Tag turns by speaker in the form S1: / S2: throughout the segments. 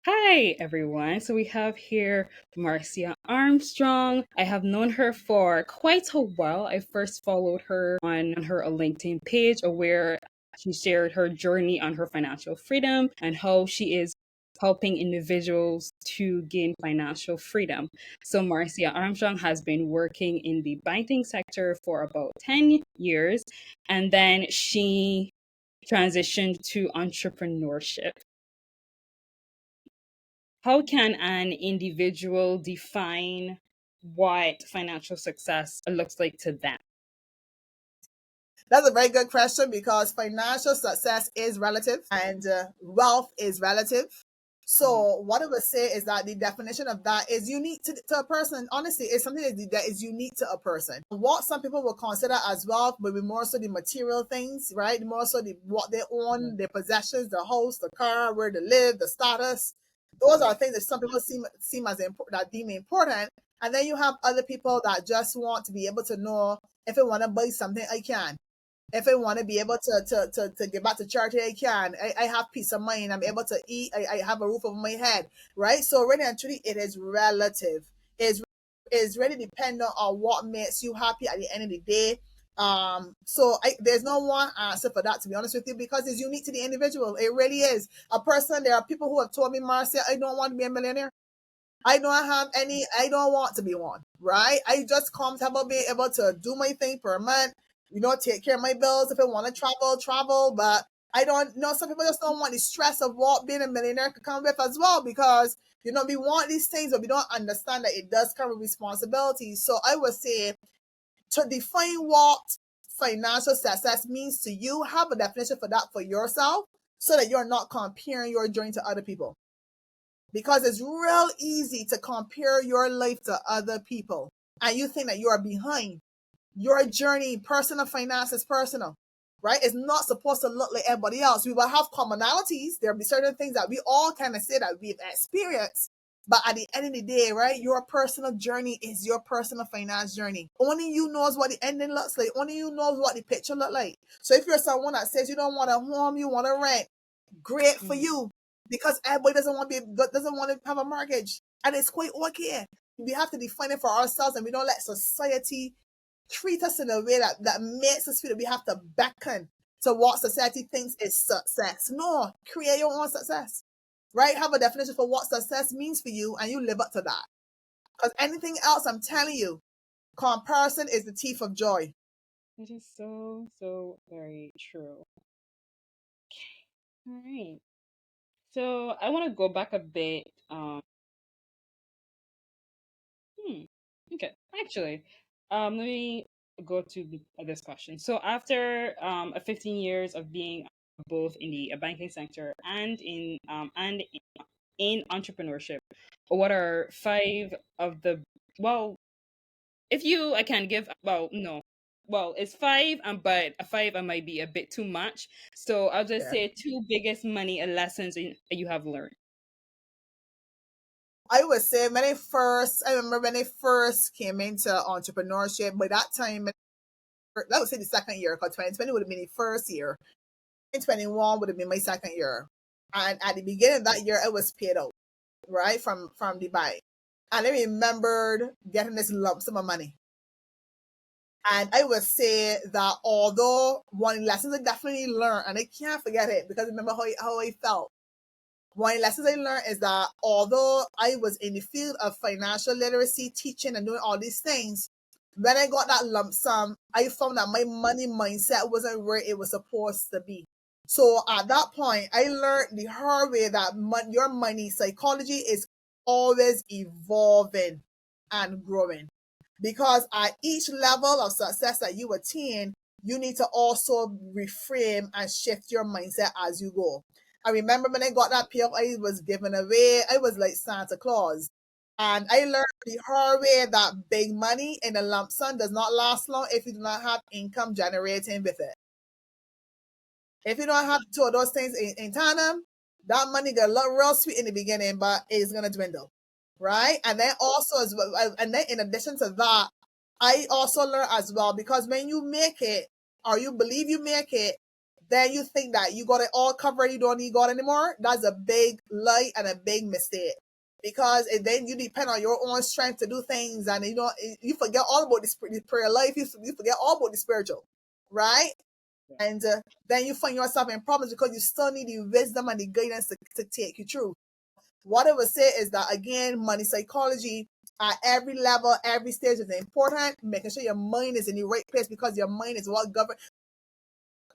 S1: Hi, everyone. So we have here Marcia Armstrong. I have known her for quite a while. I first followed her on her LinkedIn page where she shared her journey on her financial freedom and how she is helping individuals to gain financial freedom. So Marcia Armstrong has been working in the banking sector for about 10 years, and then she transitioned to entrepreneurship. How can an individual define what financial success looks like to them?
S2: That's a very good question because financial success is relative and wealth is relative.
S1: Mhm.
S2: So what I would say is that the definition of that is unique to a person. Honestly, it's something that is unique to a person. What some people will consider as wealth will be more so the material things, right? More so what they own, their possessions, the house, the car, where they live, the status. Those are
S1: Right.
S2: things that some people seem as important, that deem important. And then you have other people that just want to be able to know if I want to buy something, I can. If I want to be able to give back to charity, I can. I have peace of mind. I'm able to eat. I have a roof over my head, right? So really and truly, it is relative. Is really dependent on what makes you happy at the end of the day. There's no one answer for that, to be honest with you, because it's unique to the individual. It really is. A person, there are people who have told me, Marcia, I don't want to be a millionaire. I don't want to be one, right? I just comfortable being able to do my thing per month, take care of my bills. If I want to travel, travel. But I don't know. Some people just don't want the stress of what being a millionaire could come with as well because, we want these things, but we don't understand that it does come with responsibilities. So I would say to define what financial success means to you, have a definition for that for yourself so that you're not comparing your journey to other people because it's real easy to compare your life to other people and you think that you are behind. Your journey, personal finance is personal, right? It's not supposed to look like everybody else. We will have commonalities. There'll be certain things that we all kind of say that we've experienced. But at the end of the day, right, your personal journey is your personal finance journey. Only you knows what the ending looks like. Only you knows what the picture look like. So if you're someone that says you don't want a home, you want to rent, great for
S1: Mhm.
S2: you because everybody doesn't want to have a mortgage, and it's quite okay. We have to define it for ourselves, and we don't let society treat us in a way that makes us feel that we have to beckon to what society thinks is success. No, create your own success, right? Have a definition for what success means for you, and you live up to that. Because anything else, I'm telling you, comparison is the thief of joy.
S1: It is so very true. All right. So I want to go back a bit. Hmm. Okay. Actually, let me go to the discussion. So after 15 years of being both in the banking sector and in entrepreneurship, what are five of the well if you I can give well no well it's five but a five I might be a bit too much, so I'll just
S2: Yeah.
S1: say two biggest money lessons you have learned.
S2: I would say I remember when I first came into entrepreneurship. By that time, that would say the second year, because 2020 would have been the first year. 2021 would have been my second year. And at the beginning of that year, I was paid out, right, from the bank. And I remembered getting this lump sum of money. And I would say that although one lesson I definitely learned, and I can't forget it because I remember how I felt. One of the lessons I learned is that although I was in the field of financial literacy, teaching and doing all these things, when I got that lump sum, I found that my money mindset wasn't where it was supposed to be. So at that point, I learned the hard way that your money psychology is always evolving and growing. Because at each level of success that you attain, you need to also reframe and shift your mindset as you go. I remember when I got that pay I was given away, I was like Santa Claus. And I learned the hard way that big money in a lump sum does not last long if you do not have income generating with it. If you don't have two of those things in tandem, that money gonna look real sweet in the beginning, but it's gonna dwindle, right? And then also as well, and then in addition to that, I also learned as well because when you make it or you believe you make it, then you think that you got it all covered, you don't need God anymore. That's a big lie and a big mistake. Because then you depend on your own strength to do things, and you forget all about the prayer life. You forget all about the spiritual, right? And then you find yourself in problems because you still need the wisdom and the guidance to take you through. What I would say is that, again, money psychology at every level, every stage is important. Making sure your mind is in the right place, because your mind is what governs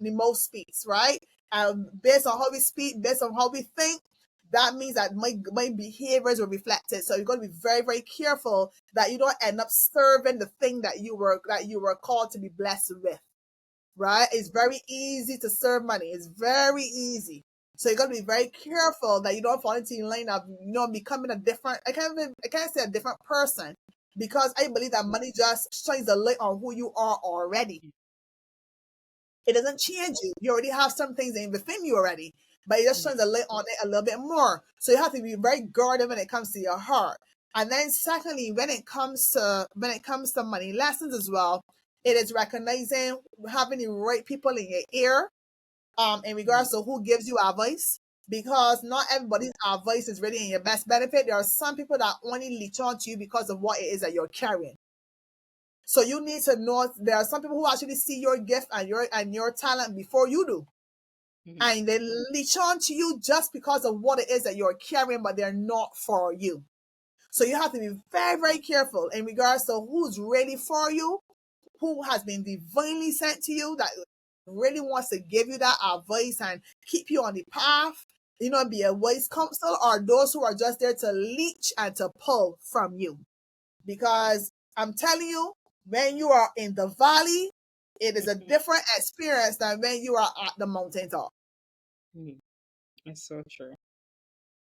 S2: the most speaks, right? Based on how we speak, based on how we think, that means that my behaviors will reflect it. So you're going to be very, very careful that you don't end up serving the thing that you were called to be blessed with, right? It's very easy to serve money. It's very easy. So you got to be very careful that you don't fall into the line of, becoming a different. I can't say a different person, because I believe that money just shines a light on who you are already. It doesn't change you. You already have some things within you already, but it just shines a light on it a little bit more. So you have to be very guarded when it comes to your heart. And then secondly, when it comes to money lessons as well, it is recognizing, having the right people in your ear, in regards to who gives you advice, because not everybody's advice is really in your best benefit. There are some people that only leech on to you because of what it is that you're carrying. So you need to know, there are some people who actually see your gift and your talent before you do. And they leech on to you just because of what it is that you're carrying, but they're not for you. So you have to be very, very careful in regards to who's really for you, who has been divinely sent to you, that really wants to give you that advice and keep you on the path, be a wise counsel, or those who are just there to leech and to pull from you. Because I'm telling you, when you are in the valley, it is a different experience than when you are at the mountaintop.
S1: It's so true.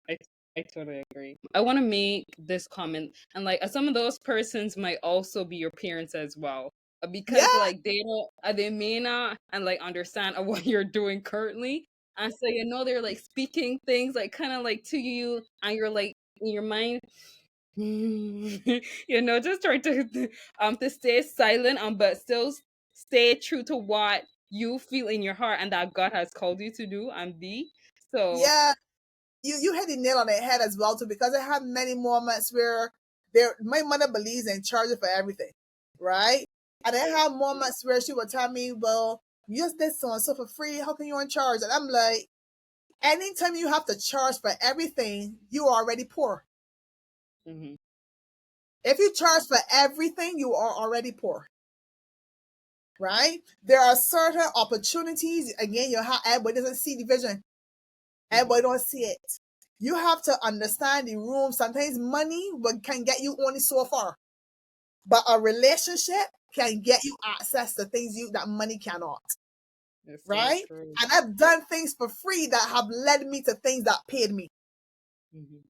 S1: I I totally agree. I want to make this comment, and like some of those persons might also be your parents as well, because
S2: Yeah,
S1: like they don't, they may not and like understand what you're doing currently, and so they're like speaking things like kind of like to you, and you're like in your mind, just trying to stay silent, but still stay true to what you feel in your heart and that God has called you to do and be. So.
S2: yeah. You hit the nail on the head as well too, because I had many moments where my mother believes in charging for everything, right? And I had moments where she would tell me, "Well, you just did so and so for free. How can you in charge?" And I'm like, anytime you have to charge for everything, you are already poor.
S1: Mhm.
S2: If you charge for everything, you are already poor, right? There are certain opportunities. Again, everybody doesn't see the vision. Everybody don't see it. You have to understand the room. Sometimes money can get you only so far, but a relationship can get you access to things that money cannot,
S1: It's so
S2: right?
S1: true.
S2: And I've done things for free that have led me to things that paid me.
S1: Mhm.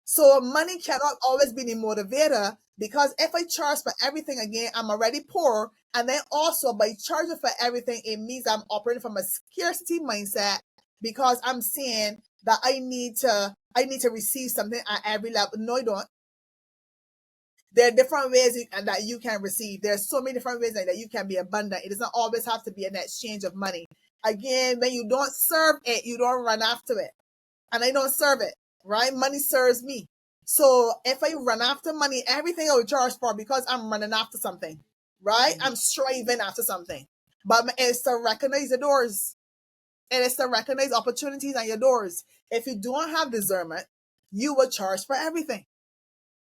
S2: So money cannot always be the motivator, because if I charge for everything, again, I'm already poor. And then also by charging for everything, it means I'm operating from a scarcity mindset, because I'm saying that I need to receive something at every level. No, I don't. There are different ways that you can receive. There's so many different ways that you can be abundant. It doesn't always have to be an exchange of money. Again, when you don't serve it, you don't run after it. And I don't serve it, right? Money serves me. So if I run after money, everything I will charge for, because I'm running after something, right? I'm striving after something. But it's to recognize the doors. And it's to recognize opportunities on your doors. If you don't have discernment, you will charge for everything.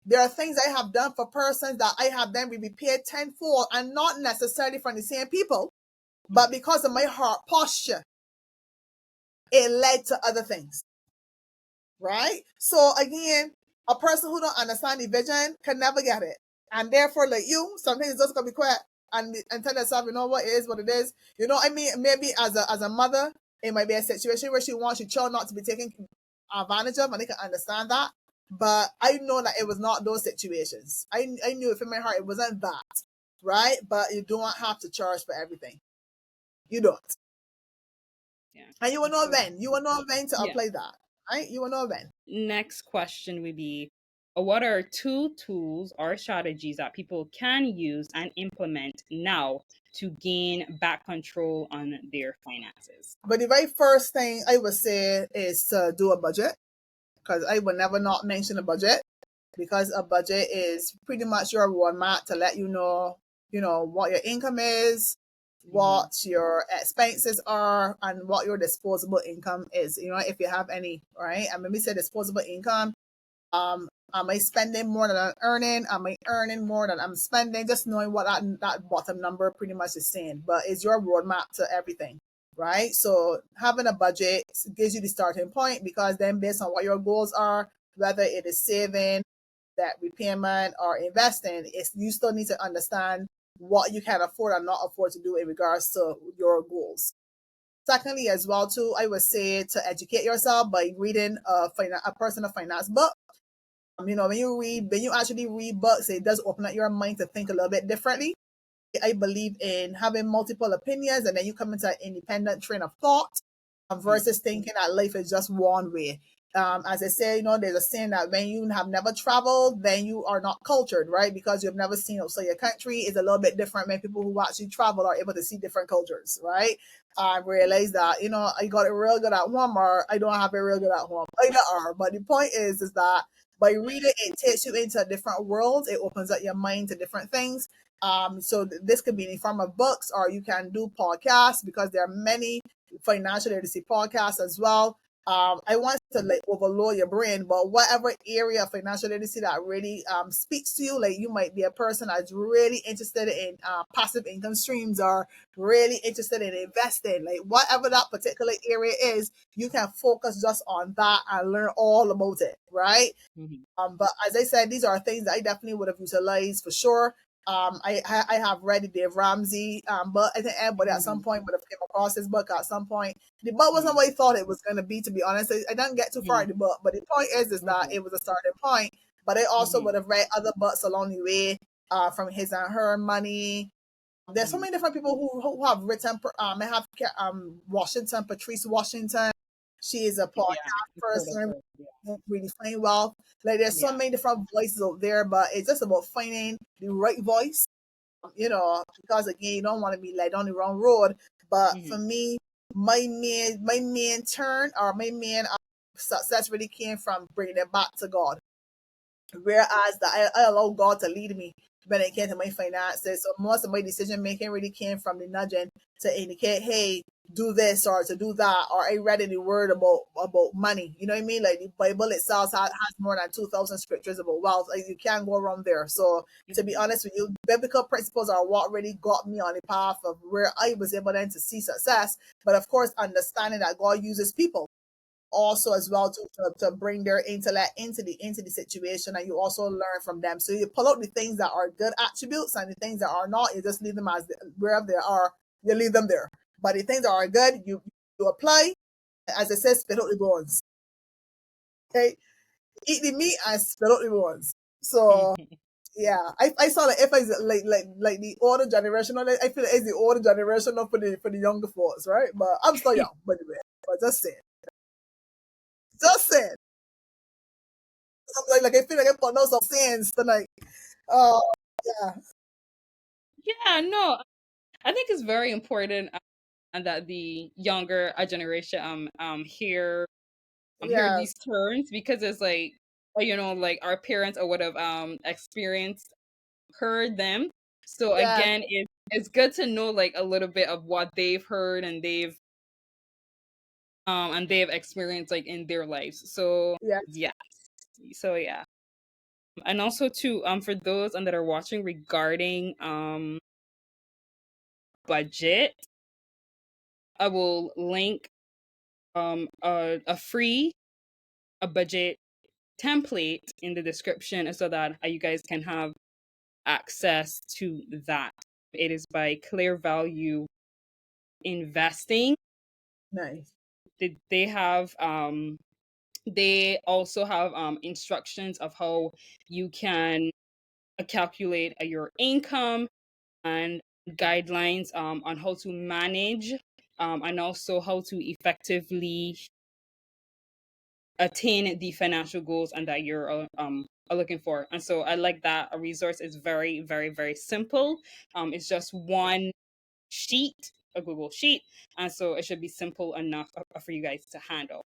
S2: There are things I have done for persons that I have then be paid tenfold, and not necessarily from the same people, but because of my heart posture, it led to other things, right? So again, a person who don't understand the vision can never get it. And therefore, like you, sometimes it's just gonna be quiet and tell yourself, what it is, what it is. I mean, maybe as a mother, it might be a situation where she wants your child not to be taken advantage of, and they can understand that. But I know that it was not those situations. I knew it in my heart it wasn't that, right? But you don't have to charge for everything. You don't.
S1: Yeah.
S2: And you will
S1: It's
S2: know
S1: so
S2: when. You will know when to
S1: yeah.
S2: apply that. Right? You will know when.
S1: Next question would be, what are two tools or strategies that people can use and implement now to gain back control on their finances.
S2: But the very first thing I would say is to do a budget, because I would never not mention a budget, because a budget is pretty much your roadmap to let you know what your income is,
S1: Mm-hmm.
S2: what your expenses are, and what your disposable income is. You know, if you have any, right? And when we say disposable income, am I spending more than I'm earning? Am I earning more than I'm spending? Just knowing what that bottom number pretty much is saying, but it's your roadmap to everything, right? So having a budget gives you the starting point, because then based on what your goals are, whether it is saving, debt repayment, or investing, it's, you still need to understand what you can afford and not afford to do in regards to your goals. Secondly, as well too, I would say to educate yourself by reading a personal finance book. You know, when you actually read books, it does open up your mind to think a little bit differently. I believe in having multiple opinions, and then you come into an independent train of thought, versus thinking that life is just one way. As I say, you know, there's a saying that when you have never traveled, then you are not cultured, right? Because you've never seen outside your country is a little bit different when people who actually travel are able to see different cultures, right? I realize that, you know, I got it real good at home, or I don't have it real good at home. Either are. But the point is that by reading, it takes you into different worlds. It opens up your mind to different things. So this could be in the form of books, or you can do podcasts, because there are many financial literacy podcasts as well. I want to like overload your brain, but whatever area of financial literacy that really speaks to you, like you might be a person that's really interested in passive income streams, or really interested in investing, like whatever that particular area is, you can focus just on that and learn all about it, right?
S1: Mm-hmm.
S2: But as I said, these are things that I definitely would have utilized for sure. I have read the Dave Ramsey, but I think everybody at some
S1: Mm-hmm.
S2: point would have came across his book at some point. The book wasn't
S1: Mm-hmm.
S2: what I thought it was going to be, to be honest. I didn't get too far
S1: Mm-hmm.
S2: in the book, but the point is that
S1: Okay.
S2: it was a starting point. But I also
S1: Mm-hmm.
S2: would have read other books along the way, from His and Her Money. There's so
S1: Mm-hmm.
S2: many different people who have written. I have Washington, Patrice Washington. She is a
S1: Yeah,
S2: podcast
S1: I've heard of
S2: person,
S1: her. Yeah.
S2: redefining wealth. Like there's so
S1: Yeah.
S2: many different voices out there, but it's just about finding the right voice. You know, because again, you don't want to be led on the wrong road. But
S1: Mm-hmm.
S2: for me, my main turn, or my main success really came from bringing it back to God. Whereas that I allow God to lead me when it came to my finances. So most of my decision making really came from the nudging to indicate, hey, do this or to do that. Or I read in the word about money. You know what I mean? Like the Bible itself has more than 2,000 scriptures about wealth. Like you can't go wrong there. So to be
S1: Mm-hmm.
S2: honest with you, biblical principles are what really got me on the path of where I was able then to see success. But of course, understanding that God uses people also as well to bring their intellect into the situation, and you also learn from them. So you pull out the things that are good attributes, and the things that are not, you just leave them as wherever they are, you leave them there. But the things that are good, you apply. As I said, spit out the bones. Okay, eat the meat and spit out the bones. So
S1: Mm-hmm.
S2: yeah, I saw like if I like the older generation, I feel like it's the older generation for the younger folks, right? But I'm still young, by the way. But just saying. Like I feel like I put out some sins tonight. Oh yeah,
S1: Yeah, no, I think it's very important, and that the younger generation hear these
S2: yes,
S1: terms, because it's like, like our parents or would have experienced, heard them. So
S2: yes,
S1: again, it's good to know like a little bit of what they've heard, and they've experienced like in their lives. So
S2: yes,
S1: yeah. So yeah. And also too, for those that are watching, regarding budget, I will link a free a budget template in the description, so that you guys can have access to that. It is by Clear Value Investing.
S2: nice,
S1: They also have instructions of how you can calculate your income, and guidelines on how to manage, and also how to effectively attain the financial goals and that you're are looking for. And so I like that a resource is very, very, very simple. It's just one. sheet, a Google sheet. And so it should be simple enough for you guys to handle.